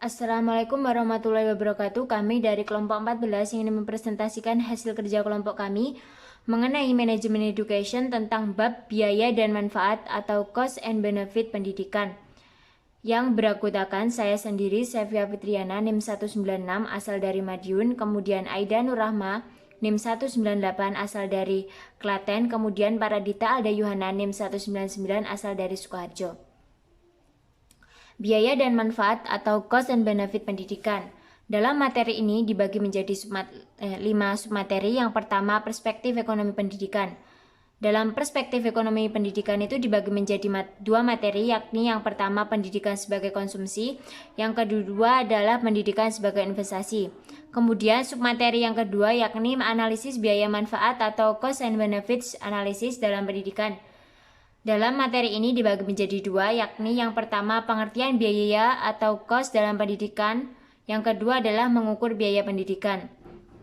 Assalamualaikum warahmatullahi wabarakatuh. Kami dari kelompok 14 yang ingin mempresentasikan hasil kerja kelompok kami mengenai manajemen education tentang bab biaya dan manfaat atau cost and benefit pendidikan. Yang beranggotakan saya sendiri, Sevia Fitriana, NIM 196 asal dari Madiun, kemudian Aida Nurrahma, NIM 198 asal dari Klaten, kemudian Paradita Alda Yuhana, NIM 199 asal dari Sukoharjo. Biaya dan manfaat atau cost and benefit pendidikan. Dalam materi ini dibagi menjadi 5 submateri. Yang pertama, perspektif ekonomi pendidikan. Dalam perspektif ekonomi pendidikan itu dibagi menjadi 2 materi, yakni yang pertama pendidikan sebagai konsumsi, yang kedua adalah pendidikan sebagai investasi. Kemudian submateri yang kedua yakni analisis biaya manfaat atau cost and benefits analysis dalam pendidikan. Dalam materi ini dibagi menjadi 2, yakni yang pertama pengertian biaya atau cost dalam pendidikan, yang kedua adalah mengukur biaya pendidikan.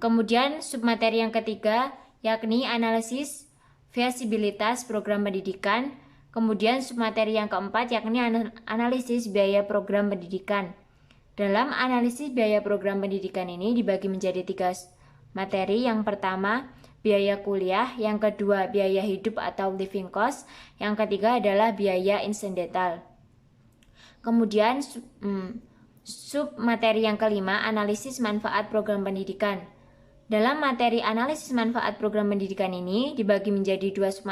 Kemudian submateri yang ketiga yakni analisis feasibilitas program pendidikan, kemudian submateri yang keempat yakni analisis biaya program pendidikan. Dalam analisis biaya program pendidikan ini dibagi menjadi 3 materi. Yang pertama biaya kuliah, yang kedua biaya hidup atau living cost, yang ketiga adalah biaya insidental. Kemudian sub materi yang kelima analisis manfaat program pendidikan. Dalam materi analisis manfaat program pendidikan ini dibagi menjadi 2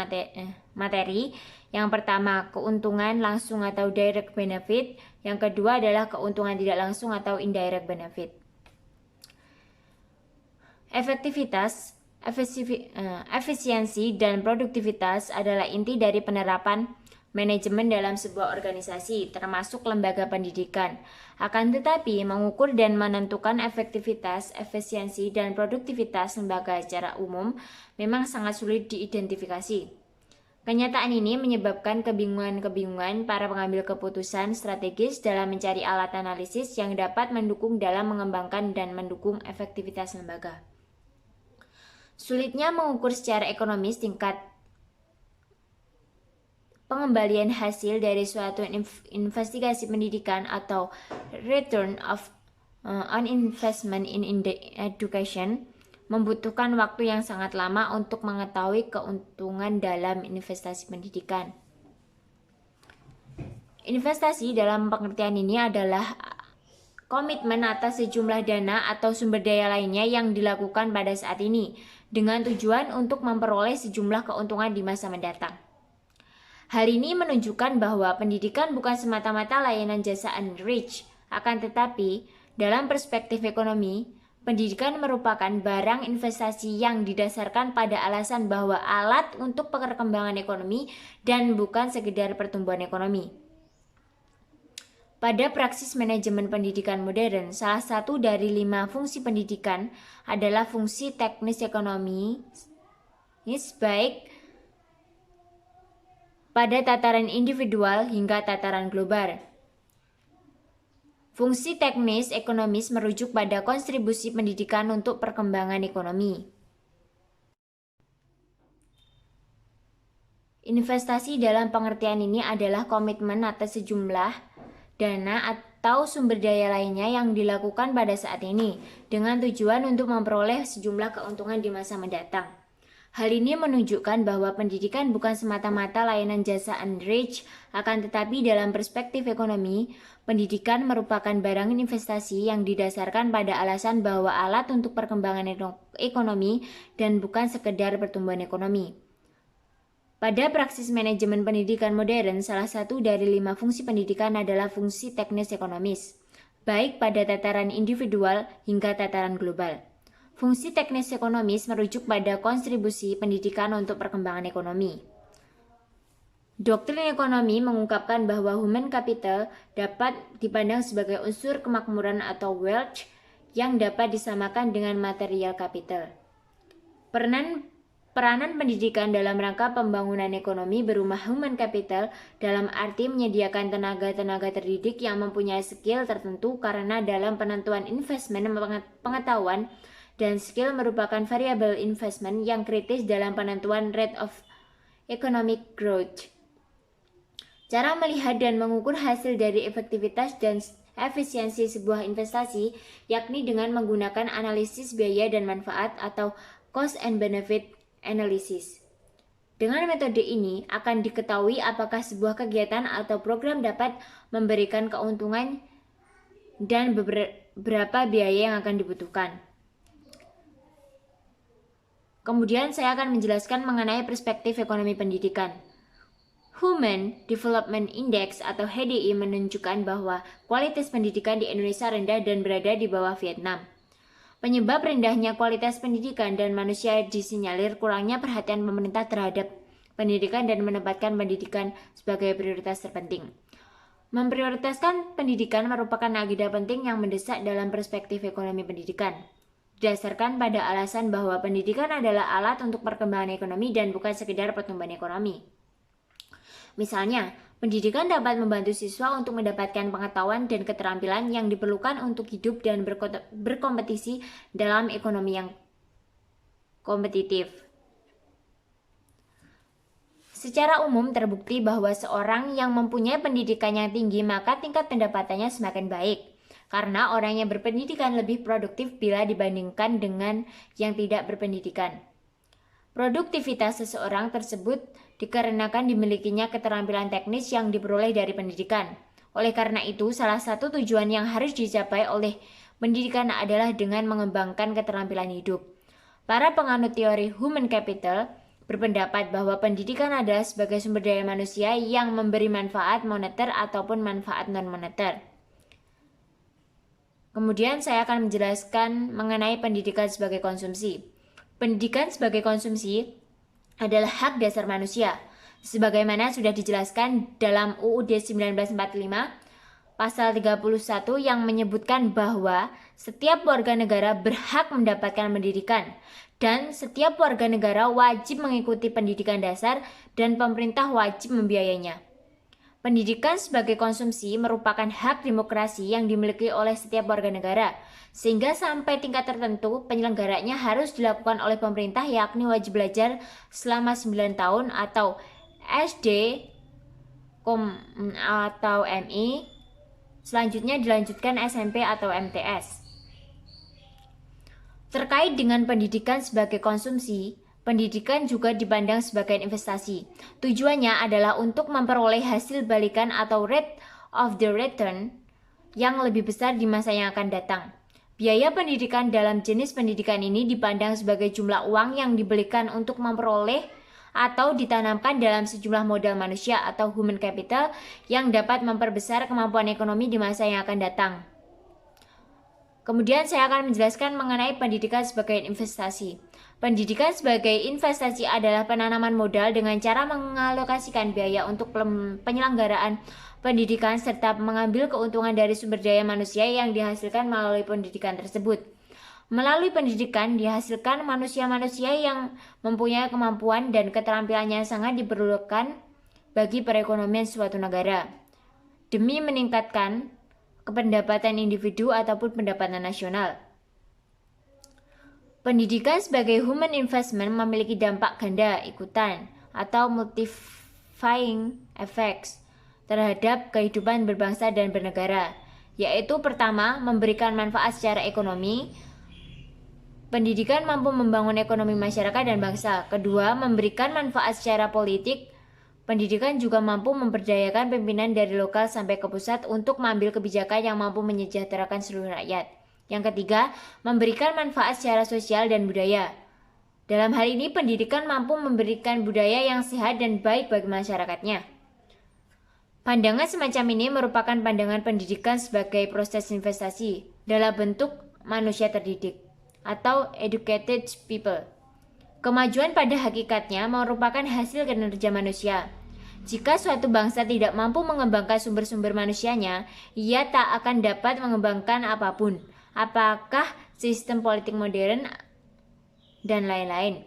materi. Yang pertama keuntungan langsung atau direct benefit, yang kedua adalah keuntungan tidak langsung atau indirect benefit. Efisiensi dan produktivitas adalah inti dari penerapan manajemen dalam sebuah organisasi, termasuk lembaga pendidikan. Akan tetapi, mengukur dan menentukan efektivitas, efisiensi, dan produktivitas lembaga secara umum memang sangat sulit diidentifikasi. Kenyataan ini menyebabkan kebingungan para pengambil keputusan strategis dalam mencari alat analisis yang dapat mendukung dalam mengembangkan dan mendukung efektivitas lembaga. Sulitnya mengukur secara ekonomis tingkat pengembalian hasil dari suatu investigasi pendidikan atau return on investment in education membutuhkan waktu yang sangat lama untuk mengetahui keuntungan dalam investasi pendidikan. Investasi dalam pengertian ini adalah komitmen atas sejumlah dana atau sumber daya lainnya yang dilakukan pada saat ini dengan tujuan untuk memperoleh sejumlah keuntungan di masa mendatang. Hal ini menunjukkan bahwa pendidikan bukan semata-mata layanan jasa enrich, akan tetapi dalam perspektif ekonomi, pendidikan merupakan barang investasi yang didasarkan pada alasan bahwa alat untuk perkembangan ekonomi dan bukan sekedar pertumbuhan ekonomi. Pada praksis manajemen pendidikan modern, salah satu dari 5 fungsi pendidikan adalah fungsi teknis ekonomi, baik pada tataran individual hingga tataran global. Fungsi teknis ekonomis merujuk pada kontribusi pendidikan untuk perkembangan ekonomi. Investasi dalam pengertian ini adalah komitmen atas sejumlah dana atau sumber daya lainnya yang dilakukan pada saat ini dengan tujuan untuk memperoleh sejumlah keuntungan di masa mendatang. Hal ini menunjukkan bahwa pendidikan bukan semata-mata layanan jasa enrich, akan tetapi dalam perspektif ekonomi, pendidikan merupakan barang investasi yang didasarkan pada alasan bahwa alat untuk perkembangan ekonomi dan bukan sekedar pertumbuhan ekonomi. Pada praksis manajemen pendidikan modern, salah satu dari 5 fungsi pendidikan adalah fungsi teknis ekonomis, baik pada tataran individual hingga tataran global. Fungsi teknis ekonomis merujuk pada kontribusi pendidikan untuk perkembangan ekonomi. Doktrin ekonomi mengungkapkan bahwa human capital dapat dipandang sebagai unsur kemakmuran atau wealth yang dapat disamakan dengan material capital. Peranan pendidikan dalam rangka pembangunan ekonomi berupa human capital dalam arti menyediakan tenaga-tenaga terdidik yang mempunyai skill tertentu, karena dalam penentuan investment pengetahuan dan skill merupakan variabel investment yang kritis dalam penentuan rate of economic growth. Cara melihat dan mengukur hasil dari efektivitas dan efisiensi sebuah investasi yakni dengan menggunakan analisis biaya dan manfaat atau cost and benefit analysis. Dengan metode ini akan diketahui apakah sebuah kegiatan atau program dapat memberikan keuntungan dan berapa biaya yang akan dibutuhkan. Kemudian saya akan menjelaskan mengenai perspektif ekonomi pendidikan. Human Development Index atau HDI menunjukkan bahwa kualitas pendidikan di Indonesia rendah dan berada di bawah Vietnam. Penyebab rendahnya kualitas pendidikan dan manusia disinyalir kurangnya perhatian pemerintah terhadap pendidikan dan menempatkan pendidikan sebagai prioritas terpenting. Memprioritaskan pendidikan merupakan agenda penting yang mendesak dalam perspektif ekonomi pendidikan. Didasarkan pada alasan bahwa pendidikan adalah alat untuk perkembangan ekonomi dan bukan sekedar pertumbuhan ekonomi. Misalnya, pendidikan dapat membantu siswa untuk mendapatkan pengetahuan dan keterampilan yang diperlukan untuk hidup dan berkompetisi dalam ekonomi yang kompetitif. Secara umum terbukti bahwa seorang yang mempunyai pendidikan yang tinggi maka tingkat pendapatannya semakin baik. Karena orang yang berpendidikan lebih produktif bila dibandingkan dengan yang tidak berpendidikan. Produktivitas seseorang tersebut dikarenakan dimilikinya keterampilan teknis yang diperoleh dari pendidikan. Oleh karena itu, salah satu tujuan yang harus dicapai oleh pendidikan adalah dengan mengembangkan keterampilan hidup. Para penganut teori human capital berpendapat bahwa pendidikan adalah sebagai sumber daya manusia yang memberi manfaat moneter ataupun manfaat non-moneter. Kemudian saya akan menjelaskan mengenai pendidikan sebagai konsumsi. Pendidikan sebagai konsumsi adalah hak dasar manusia, sebagaimana sudah dijelaskan dalam UUD 1945, pasal 31 yang menyebutkan bahwa setiap warga negara berhak mendapatkan pendidikan, dan setiap warga negara wajib mengikuti pendidikan dasar dan pemerintah wajib membiayainya. Pendidikan sebagai konsumsi merupakan hak demokrasi yang dimiliki oleh setiap warga negara, sehingga sampai tingkat tertentu penyelenggaranya harus dilakukan oleh pemerintah yakni wajib belajar selama 9 tahun atau SD atau MI, selanjutnya dilanjutkan SMP atau MTS. Terkait dengan pendidikan sebagai konsumsi, pendidikan juga dipandang sebagai investasi. Tujuannya adalah untuk memperoleh hasil balikan atau rate of the return yang lebih besar di masa yang akan datang. Biaya pendidikan dalam jenis pendidikan ini dipandang sebagai jumlah uang yang dibelikan untuk memperoleh atau ditanamkan dalam sejumlah modal manusia atau human capital yang dapat memperbesar kemampuan ekonomi di masa yang akan datang. Kemudian saya akan menjelaskan mengenai pendidikan sebagai investasi. Pendidikan sebagai investasi adalah penanaman modal dengan cara mengalokasikan biaya untuk penyelenggaraan pendidikan serta mengambil keuntungan dari sumber daya manusia yang dihasilkan melalui pendidikan tersebut. Melalui pendidikan dihasilkan manusia-manusia yang mempunyai kemampuan dan keterampilan yang sangat diperlukan bagi perekonomian suatu negara, demi meningkatkan pendapatan individu ataupun pendapatan nasional. Pendidikan sebagai human investment memiliki dampak ganda ikutan atau multiplying effects terhadap kehidupan berbangsa dan bernegara, yaitu pertama, memberikan manfaat secara ekonomi. Pendidikan mampu membangun ekonomi masyarakat dan bangsa. Kedua, memberikan manfaat secara politik. Pendidikan juga mampu memberdayakan pimpinan dari lokal sampai ke pusat untuk mengambil kebijakan yang mampu menyejahterakan seluruh rakyat. Yang ketiga, memberikan manfaat secara sosial dan budaya. Dalam hal ini, pendidikan mampu memberikan budaya yang sehat dan baik bagi masyarakatnya. Pandangan semacam ini merupakan pandangan pendidikan sebagai proses investasi dalam bentuk manusia terdidik atau educated people. Kemajuan pada hakikatnya merupakan hasil kinerja manusia. Jika suatu bangsa tidak mampu mengembangkan sumber-sumber manusianya, ia tak akan dapat mengembangkan apapun, apakah sistem politik modern dan lain-lain.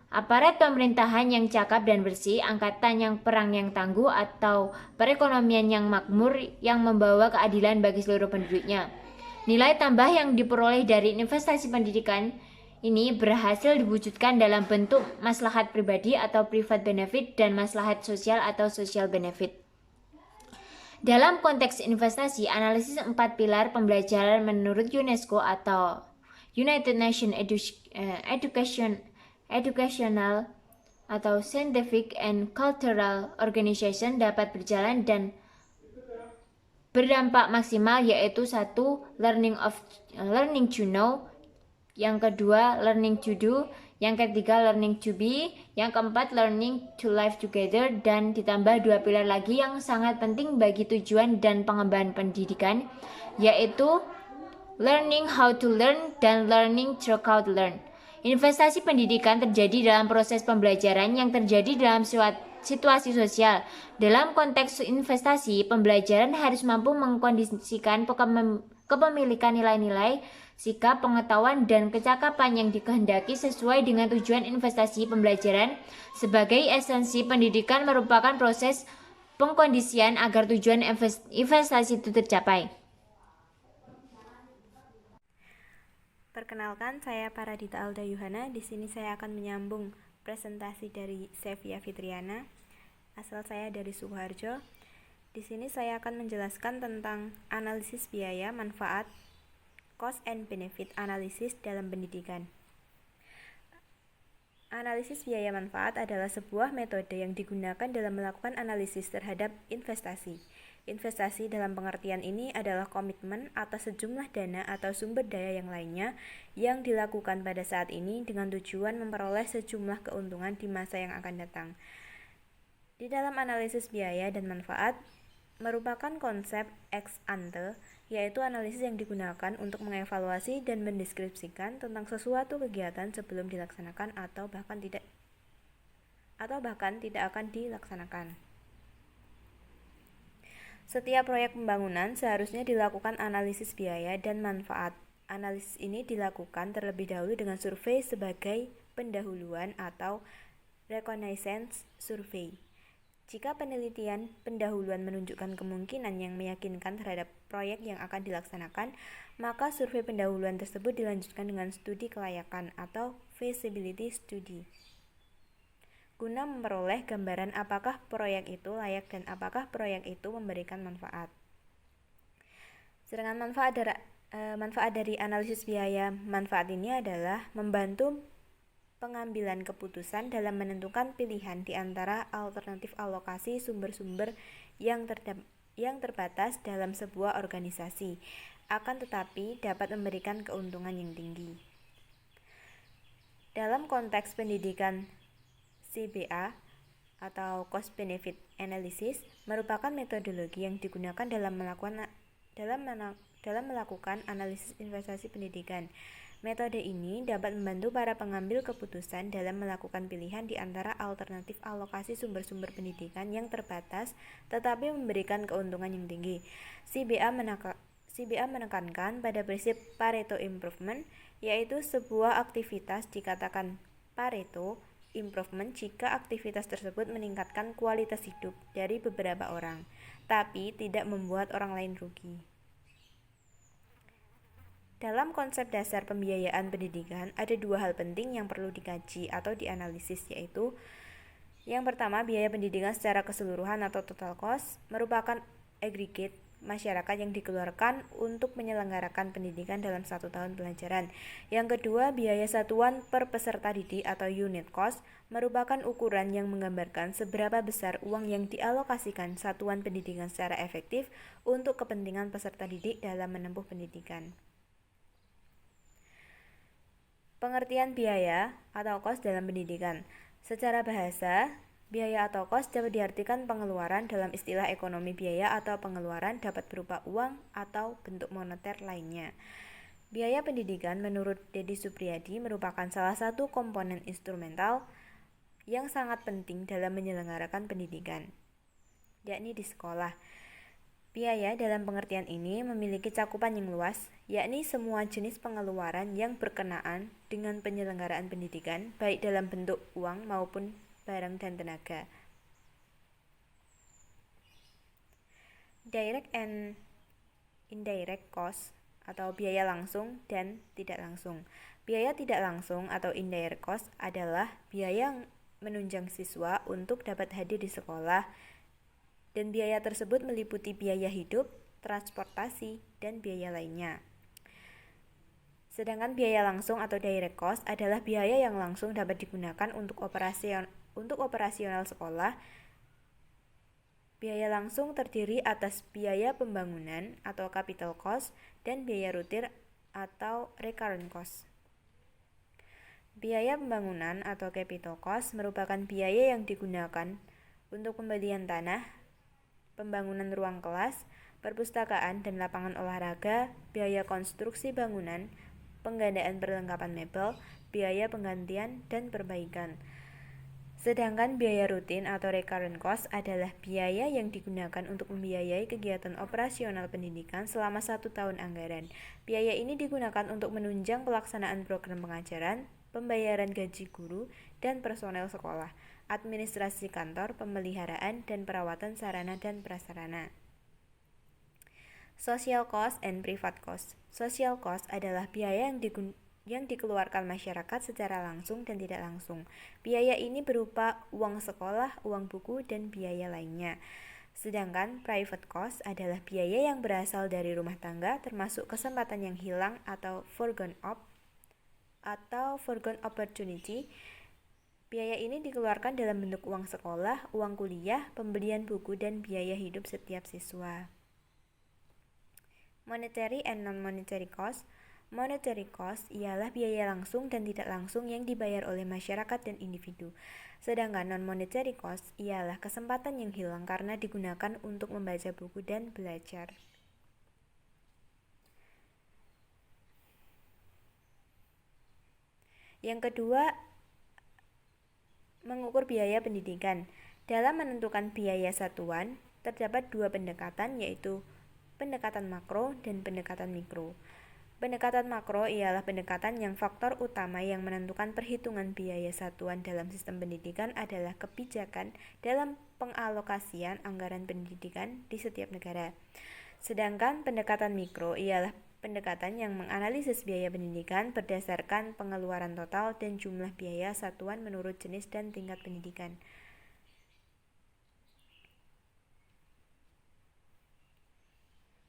Aparat pemerintahan yang cakap dan bersih, angkatan yang perang yang tangguh, atau perekonomian yang makmur yang membawa keadilan bagi seluruh penduduknya. Nilai tambah yang diperoleh dari investasi pendidikan ini berhasil diwujudkan dalam bentuk maslahat pribadi atau private benefit dan maslahat sosial atau social benefit. Dalam konteks investasi, analisis 4 pilar pembelajaran menurut UNESCO atau United Nations Educational atau Scientific and Cultural Organization dapat berjalan dan berdampak maksimal, yaitu 1. Learning to know, yang kedua learning to do, yang ketiga learning to be, yang keempat learning to live together, dan ditambah 2 pilar lagi yang sangat penting bagi tujuan dan pengembangan pendidikan, yaitu learning how to learn dan learning through how to learn. Investasi pendidikan terjadi dalam proses pembelajaran yang terjadi dalam situasi sosial. Dalam konteks investasi, pembelajaran harus mampu mengkondisikan kepemilikan nilai-nilai, sikap, pengetahuan, dan kecakapan yang dikehendaki sesuai dengan tujuan investasi pembelajaran. Sebagai esensi, pendidikan merupakan proses pengkondisian agar tujuan investasi itu tercapai. Perkenalkan, saya Paradita Alda Yuhana. Di sini saya akan menyambung presentasi dari Sevia Fitriana. Asal saya dari Sukoharjo. Di sini saya akan menjelaskan tentang analisis biaya, manfaat, cost and benefit analisis dalam pendidikan. Analisis biaya manfaat adalah sebuah metode yang digunakan dalam melakukan analisis terhadap investasi. Investasi dalam pengertian ini adalah komitmen atas sejumlah dana atau sumber daya yang lainnya yang dilakukan pada saat ini dengan tujuan memperoleh sejumlah keuntungan di masa yang akan datang. Di dalam analisis biaya dan manfaat merupakan konsep ex ante, yaitu analisis yang digunakan untuk mengevaluasi dan mendeskripsikan tentang sesuatu kegiatan sebelum dilaksanakan atau bahkan tidak akan dilaksanakan. Setiap proyek pembangunan seharusnya dilakukan analisis biaya dan manfaat. Analisis ini dilakukan terlebih dahulu dengan survei sebagai pendahuluan atau reconnaissance survey. Jika penelitian pendahuluan menunjukkan kemungkinan yang meyakinkan terhadap proyek yang akan dilaksanakan, maka survei pendahuluan tersebut dilanjutkan dengan studi kelayakan atau feasibility study, guna memperoleh gambaran apakah proyek itu layak dan apakah proyek itu memberikan manfaat. Sedangkan manfaat dari analisis biaya manfaat ini adalah membantu pengambilan keputusan dalam menentukan pilihan di antara alternatif alokasi sumber-sumber yang terbatas dalam sebuah organisasi, akan tetapi dapat memberikan keuntungan yang tinggi. Dalam konteks pendidikan, CBA atau Cost Benefit Analysis merupakan metodologi yang digunakan dalam melakukan analisis investasi pendidikan. Metode ini dapat membantu para pengambil keputusan dalam melakukan pilihan di antara alternatif alokasi sumber-sumber pendidikan yang terbatas tetapi memberikan keuntungan yang tinggi. CBA menekankan pada prinsip Pareto Improvement, yaitu sebuah aktivitas dikatakan Pareto Improvement jika aktivitas tersebut meningkatkan kualitas hidup dari beberapa orang, tapi tidak membuat orang lain rugi. Dalam konsep dasar pembiayaan pendidikan, ada 2 hal penting yang perlu dikaji atau dianalisis, yaitu yang pertama, biaya pendidikan secara keseluruhan atau total cost merupakan aggregate masyarakat yang dikeluarkan untuk menyelenggarakan pendidikan dalam 1 tahun pelajaran. Yang kedua, biaya satuan per peserta didik atau unit cost merupakan ukuran yang menggambarkan seberapa besar uang yang dialokasikan satuan pendidikan secara efektif untuk kepentingan peserta didik dalam menempuh pendidikan. Pengertian biaya atau cost dalam pendidikan. Secara bahasa, biaya atau cost dapat diartikan pengeluaran. Dalam istilah ekonomi, biaya atau pengeluaran dapat berupa uang atau bentuk moneter lainnya. Biaya pendidikan menurut Dedi Supriyadi merupakan salah satu komponen instrumental yang sangat penting dalam menyelenggarakan pendidikan, yakni di sekolah. Biaya dalam pengertian ini memiliki cakupan yang luas, yakni semua jenis pengeluaran yang berkenaan dengan penyelenggaraan pendidikan, baik dalam bentuk uang maupun barang dan tenaga. Direct and indirect cost atau biaya langsung dan tidak langsung. Biaya tidak langsung atau indirect cost adalah biaya yang menunjang siswa untuk dapat hadir di sekolah dan biaya tersebut meliputi biaya hidup, transportasi, dan biaya lainnya. Sedangkan biaya langsung atau direct cost adalah biaya yang langsung dapat digunakan untuk operasional sekolah. Biaya langsung terdiri atas biaya pembangunan atau capital cost dan biaya rutin atau recurrent cost. Biaya pembangunan atau capital cost merupakan biaya yang digunakan untuk pembelian tanah, pembangunan ruang kelas, perpustakaan dan lapangan olahraga, biaya konstruksi bangunan, penggandaan perlengkapan mebel, biaya penggantian dan perbaikan. Sedangkan biaya rutin atau recurrent cost adalah biaya yang digunakan untuk membiayai kegiatan operasional pendidikan selama 1 tahun anggaran. Biaya ini digunakan untuk menunjang pelaksanaan program pengajaran, pembayaran gaji guru dan personel sekolah, administrasi kantor, pemeliharaan, dan perawatan sarana dan prasarana. Social cost and private cost. Social cost adalah biaya yang dikeluarkan masyarakat secara langsung dan tidak langsung. Biaya ini berupa uang sekolah, uang buku, dan biaya lainnya. Sedangkan private cost adalah biaya yang berasal dari rumah tangga, termasuk kesempatan yang hilang atau forgone opportunity. Biaya ini dikeluarkan dalam bentuk uang sekolah, uang kuliah, pembelian buku, dan biaya hidup setiap siswa. Monetary and non-monetary cost. Monetary cost ialah biaya langsung dan tidak langsung yang dibayar oleh masyarakat dan individu. Sedangkan non-monetary cost ialah kesempatan yang hilang karena digunakan untuk membaca buku dan belajar. Yang kedua, mengukur biaya pendidikan. Dalam menentukan biaya satuan, terdapat 2 pendekatan, yaitu pendekatan makro dan pendekatan mikro. Pendekatan makro ialah pendekatan yang faktor utama yang menentukan perhitungan biaya satuan dalam sistem pendidikan adalah kebijakan dalam pengalokasian anggaran pendidikan di setiap negara. Sedangkan pendekatan mikro ialah pendekatan yang menganalisis biaya pendidikan berdasarkan pengeluaran total dan jumlah biaya satuan menurut jenis dan tingkat pendidikan.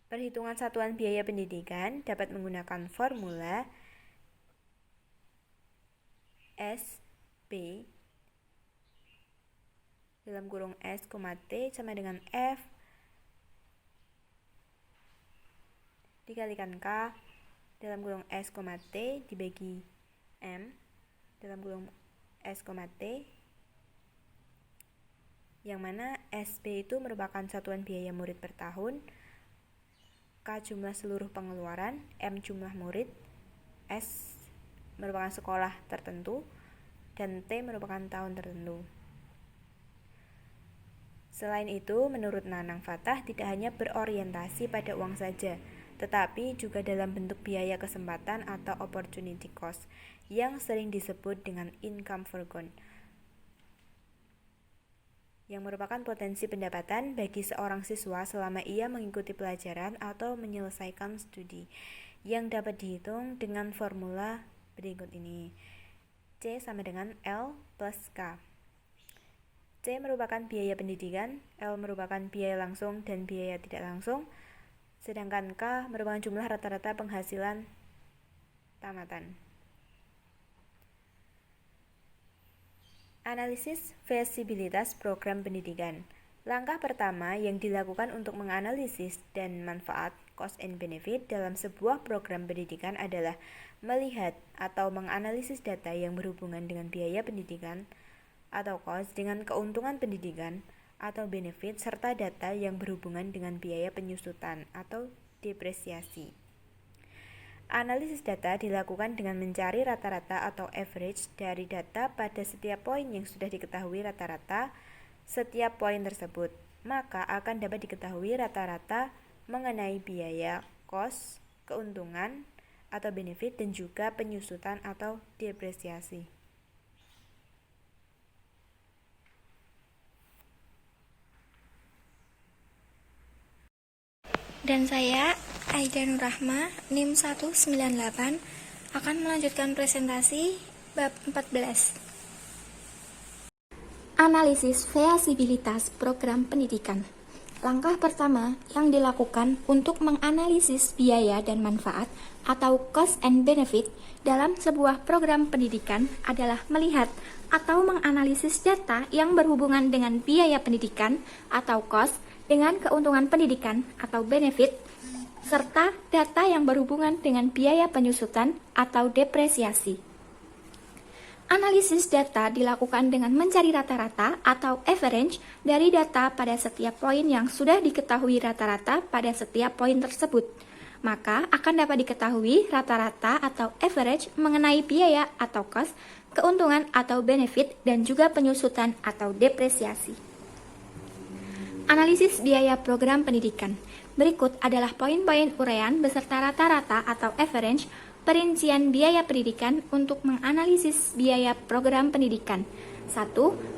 Perhitungan satuan biaya pendidikan dapat menggunakan formula SP dalam kurung S, T sama dengan F dikalikan K dalam kurung S, T dibagi M dalam kurung S, T, yang mana SP itu merupakan satuan biaya murid per tahun, K jumlah seluruh pengeluaran, M jumlah murid, S merupakan sekolah tertentu, dan T merupakan tahun tertentu. Selain itu, menurut Nanang Fatah tidak hanya berorientasi pada uang saja, tetapi juga dalam bentuk biaya kesempatan atau opportunity cost, yang sering disebut dengan income forgone, yang merupakan potensi pendapatan bagi seorang siswa selama ia mengikuti pelajaran atau menyelesaikan studi, yang dapat dihitung dengan formula berikut ini. C sama dengan L plus K. C merupakan biaya pendidikan, L merupakan biaya langsung dan biaya tidak langsung, sedangkan K merupakan jumlah rata-rata penghasilan tamatan. Analisis feasibilitas program pendidikan. Langkah pertama yang dilakukan untuk menganalisis dan manfaat cost and benefit dalam sebuah program pendidikan adalah melihat atau menganalisis data yang berhubungan dengan biaya pendidikan atau cost dengan keuntungan pendidikan atau benefit serta data yang berhubungan dengan biaya penyusutan atau depresiasi. Analisis data dilakukan dengan mencari rata-rata atau average dari data pada setiap poin yang sudah diketahui rata-rata setiap poin tersebut, maka akan dapat diketahui rata-rata mengenai biaya, cost, keuntungan atau benefit, dan juga penyusutan atau depresiasi. Dan saya, Aida Nurrahma, NIM 198, akan melanjutkan presentasi bab 14. Analisis feasibilitas program pendidikan. Langkah pertama yang dilakukan untuk menganalisis biaya dan manfaat atau cost and benefit dalam sebuah program pendidikan adalah melihat atau menganalisis data yang berhubungan dengan biaya pendidikan atau cost dengan keuntungan pendidikan atau benefit, serta data yang berhubungan dengan biaya penyusutan atau depresiasi. Analisis data dilakukan dengan mencari rata-rata atau average dari data pada setiap poin yang sudah diketahui rata-rata pada setiap poin tersebut. Maka akan dapat diketahui rata-rata atau average mengenai biaya atau cost, keuntungan atau benefit, dan juga penyusutan atau depresiasi. Analisis biaya program pendidikan. Berikut adalah poin-poin uraian beserta rata-rata atau average perincian biaya pendidikan untuk menganalisis biaya program pendidikan. 1.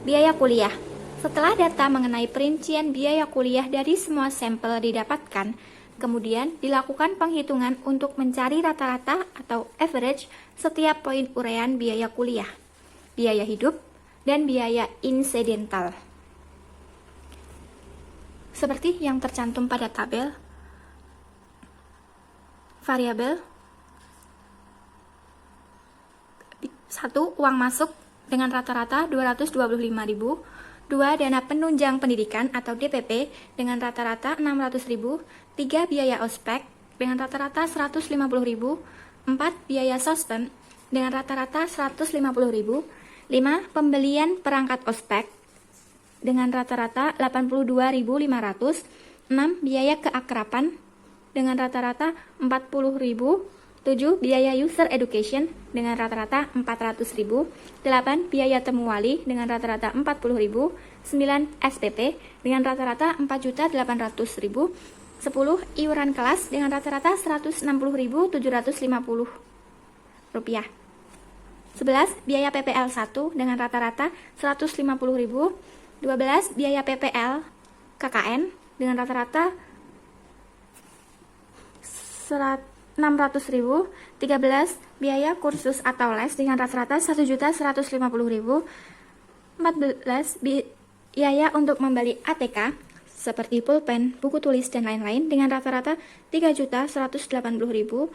Biaya kuliah. Setelah data mengenai perincian biaya kuliah dari semua sampel didapatkan, kemudian dilakukan penghitungan untuk mencari rata-rata atau average setiap poin uraian biaya kuliah, biaya hidup, dan biaya insidental. Seperti yang tercantum pada tabel, variabel 1. Uang masuk dengan rata-rata 225.000. 2. Dana penunjang pendidikan atau DPP dengan rata-rata 600.000. 3. Biaya ospek dengan rata-rata 150.000. 4. Biaya sospen dengan rata-rata 150.000. 5. Pembelian perangkat ospek dengan rata-rata 82.500. 6. Biaya keakraban dengan rata-rata 40.000. 7. Biaya user education dengan rata-rata 400.000. 8. Biaya temu wali dengan rata-rata 40.000. 9. SPP dengan rata-rata 4.800.000. 10. Iuran kelas dengan rata-rata 160.750 rupiah. 11. Biaya PPL 1 dengan rata-rata 150.000. 12. Biaya PPL KKN dengan rata-rata 600.000. 13. Biaya kursus atau les dengan rata-rata 1.150.000. 14. Biaya untuk membeli ATK seperti pulpen, buku tulis, dan lain-lain dengan rata-rata 3.180.000.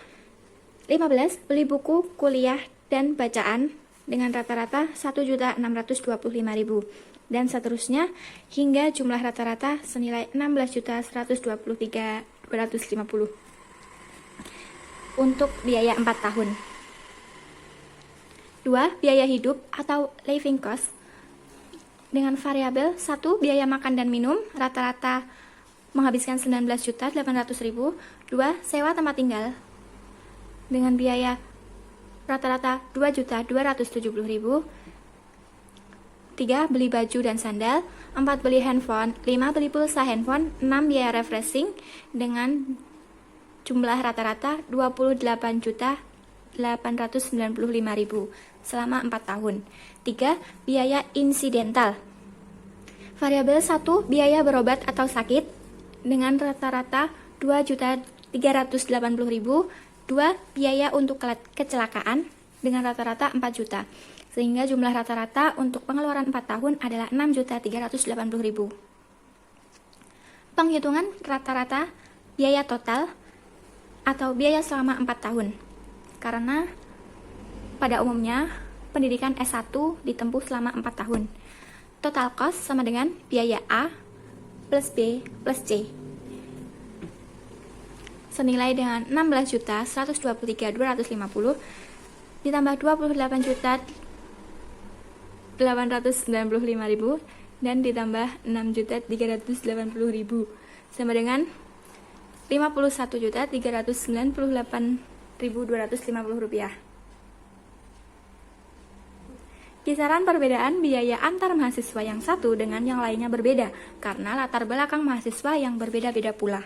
15. Beli buku kuliah dan bacaan dengan rata-rata 1.625.000, dan seterusnya hingga jumlah rata-rata senilai 16.123.250 untuk biaya 4 tahun. 2. Biaya hidup atau living cost dengan variabel 1. Biaya makan dan minum rata-rata menghabiskan 19.800.000. 2. Sewa tempat tinggal dengan biaya rata-rata 2.270.000. 3. Beli baju dan sandal. 4. Beli handphone. 5. Beli pulsa handphone. 6. Biaya refreshing dengan jumlah rata-rata 28.895.000 selama 4 tahun. 3. Biaya insidental. Variabel 1. Biaya berobat atau sakit dengan rata-rata 2.380.000. 2. Biaya untuk kecelakaan dengan rata-rata 4 juta. Sehingga jumlah rata-rata untuk pengeluaran 4 tahun adalah 6.380.000. Penghitungan rata-rata biaya total atau biaya selama 4 tahun. Karena pada umumnya pendidikan S1 ditempuh selama 4 tahun. Total cost sama dengan biaya A plus B plus C senilai dengan 16.123.250 ditambah 28.895.000 dan ditambah 6.380.000 sama dengan 51.398.250 rupiah. Kisaran perbedaan biaya antar mahasiswa yang satu dengan yang lainnya berbeda karena latar belakang mahasiswa yang berbeda-beda pula.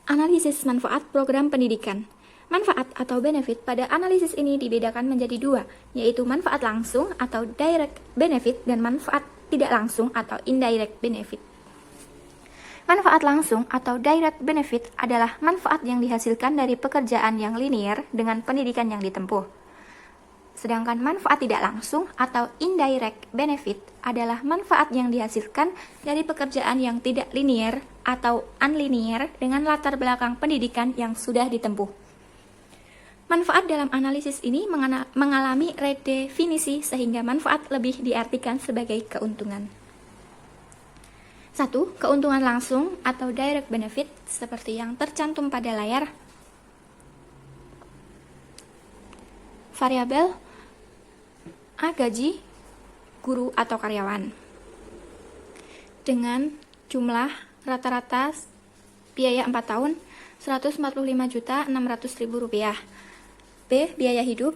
Analisis manfaat program pendidikan. Manfaat atau benefit pada analisis ini dibedakan menjadi dua, yaitu manfaat langsung atau direct benefit dan manfaat tidak langsung atau indirect benefit. Manfaat langsung atau direct benefit adalah manfaat yang dihasilkan dari pekerjaan yang linear dengan pendidikan yang ditempuh. Sedangkan manfaat tidak langsung atau indirect benefit adalah manfaat yang dihasilkan dari pekerjaan yang tidak linier atau unlinear dengan latar belakang pendidikan yang sudah ditempuh. Manfaat dalam analisis ini mengalami redefinisi sehingga manfaat lebih diartikan sebagai keuntungan. 1. Keuntungan langsung atau direct benefit seperti yang tercantum pada layar. Variabel A. Gaji guru atau karyawan dengan jumlah rata-rata biaya 4 tahun Rp145.600.000. B. Biaya hidup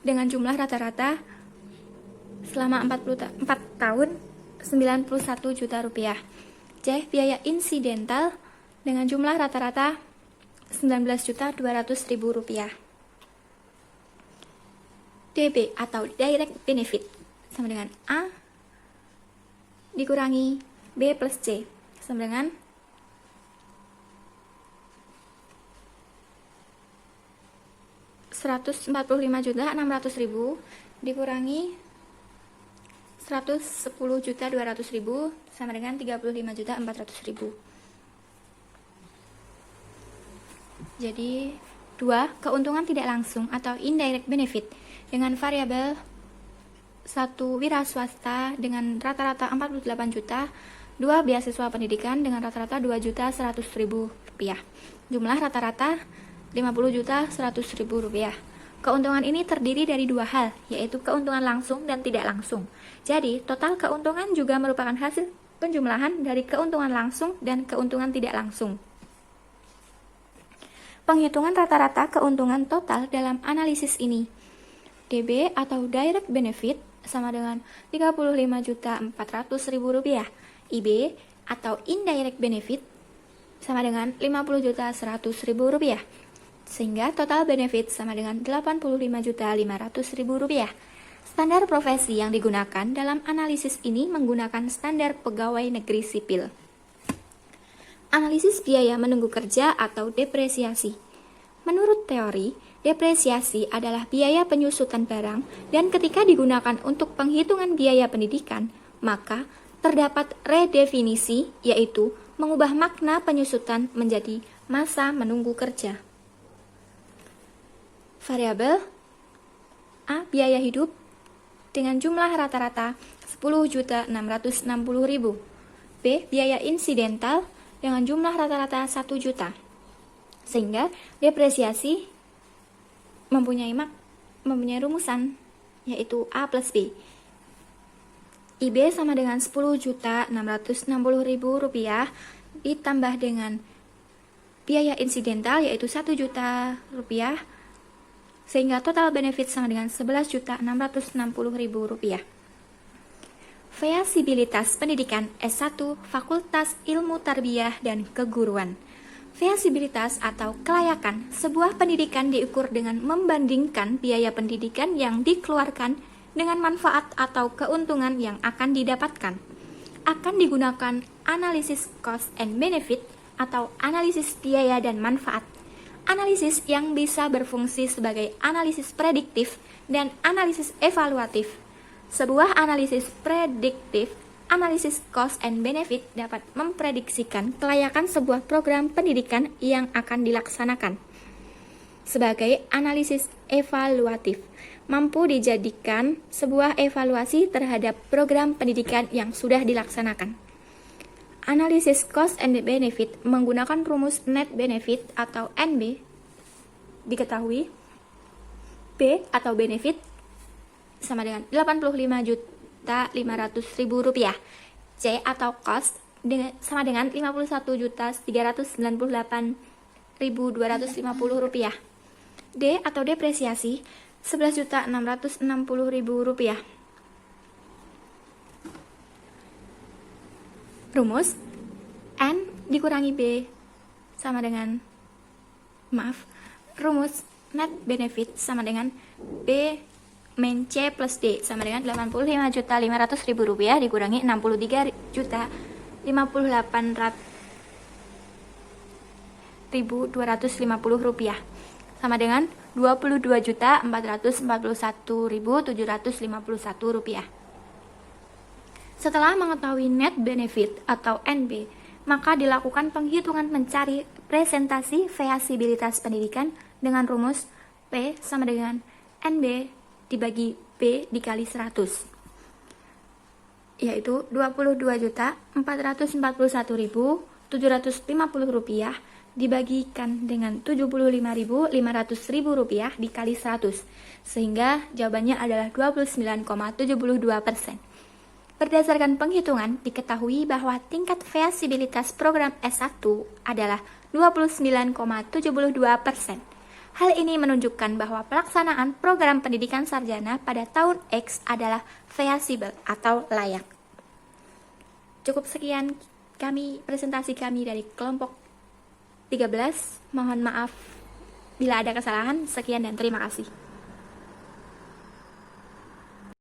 dengan jumlah rata-rata selama 4 tahun Rp91 juta. C. Biaya insidental dengan jumlah rata-rata Rp19.200.000. DB atau direct benefit sama dengan A dikurangi B plus C sama dengan Rp145.600.000 dikurangi Rp110.200.000 sama dengan Rp35.400.000. Jadi 2. Keuntungan tidak langsung atau indirect benefit dengan variabel 1. Wira swasta dengan rata-rata 48 juta, 2. Beasiswa pendidikan dengan rata-rata Rp2.100.000. Jumlah rata-rata Rp50.100.000. Keuntungan ini terdiri dari dua hal, yaitu keuntungan langsung dan tidak langsung. Jadi, total keuntungan juga merupakan hasil penjumlahan dari keuntungan langsung dan keuntungan tidak langsung. Penghitungan rata-rata keuntungan total dalam analisis ini. DB atau direct benefit sama dengan Rp35.400.000. IB atau indirect benefit sama dengan Rp50.100.000. Sehingga total benefit sama dengan Rp85.500.000. Standar profesi yang digunakan dalam analisis ini menggunakan standar pegawai negeri sipil. Analisis biaya menunggu kerja atau depresiasi. Menurut teori, depresiasi adalah biaya penyusutan barang dan ketika digunakan untuk penghitungan biaya pendidikan, maka terdapat redefinisi, yaitu mengubah makna penyusutan menjadi masa menunggu kerja. Variabel A. Biaya hidup dengan jumlah rata-rata Rp10.660.000. B. Biaya insidental dengan jumlah rata-rata Rp1 juta. Sehingga depresiasi mempunyai rumusan, yaitu A plus B. IB sama dengan Rp10.660.000 ditambah dengan biaya insidental, yaitu Rp1 juta, sehingga total benefit sama dengan Rp11.660.000. Feasibilitas pendidikan S1 Fakultas Ilmu Tarbiyah dan Keguruan. Feasibilitas atau kelayakan sebuah pendidikan diukur dengan membandingkan biaya pendidikan yang dikeluarkan dengan manfaat atau keuntungan yang akan didapatkan. Akan digunakan analisis cost and benefit atau analisis biaya dan manfaat. Analisis yang bisa berfungsi sebagai analisis prediktif dan analisis evaluatif. Sebuah analisis prediktif, analisis cost and benefit dapat memprediksikan kelayakan sebuah program pendidikan yang akan dilaksanakan. Sebagai analisis evaluatif, mampu dijadikan sebuah evaluasi terhadap program pendidikan yang sudah dilaksanakan. Analisis cost and benefit menggunakan rumus net benefit atau NB. Diketahui B atau benefit sama dengan Rp85.500.000. C atau cost sama dengan Rp51.398.250. D atau depresiasi Rp11.660.000. Rumus N dikurangi B sama dengan rumus net benefit sama dengan B min C plus D sama dengan Rp85.500.000 dikurangi Rp63.058.250. sama dengan Rp22.441.751. Setelah mengetahui net benefit atau NB, maka dilakukan penghitungan mencari presentasi feasibilitas pendidikan dengan rumus P sama dengan NB dibagi P dikali 100, yaitu Rp25.441.750 dibagikan dengan Rp75.500.000 dikali 100, sehingga jawabannya adalah 29,72%. Berdasarkan penghitungan, diketahui bahwa tingkat feasibilitas program S1 adalah 29,72%. Hal ini menunjukkan bahwa pelaksanaan program pendidikan sarjana pada tahun X adalah feasible atau layak. Cukup sekian presentasi kami dari kelompok 13. Mohon maaf bila ada kesalahan. Sekian dan terima kasih.